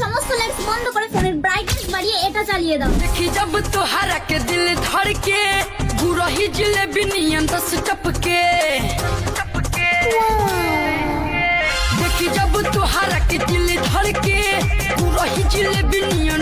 সমস্ত লাইটস বন্ধ করে ফোনের ব্রাইটনেস বাড়িয়ে এটা চালিয়ে দাও। देखी जब तुहारा के दिल धड़ के गुरही जिलेबी नियन दस टपके देखी जब तुहारा के दिल धड़ के गुरही जिलेबी नियन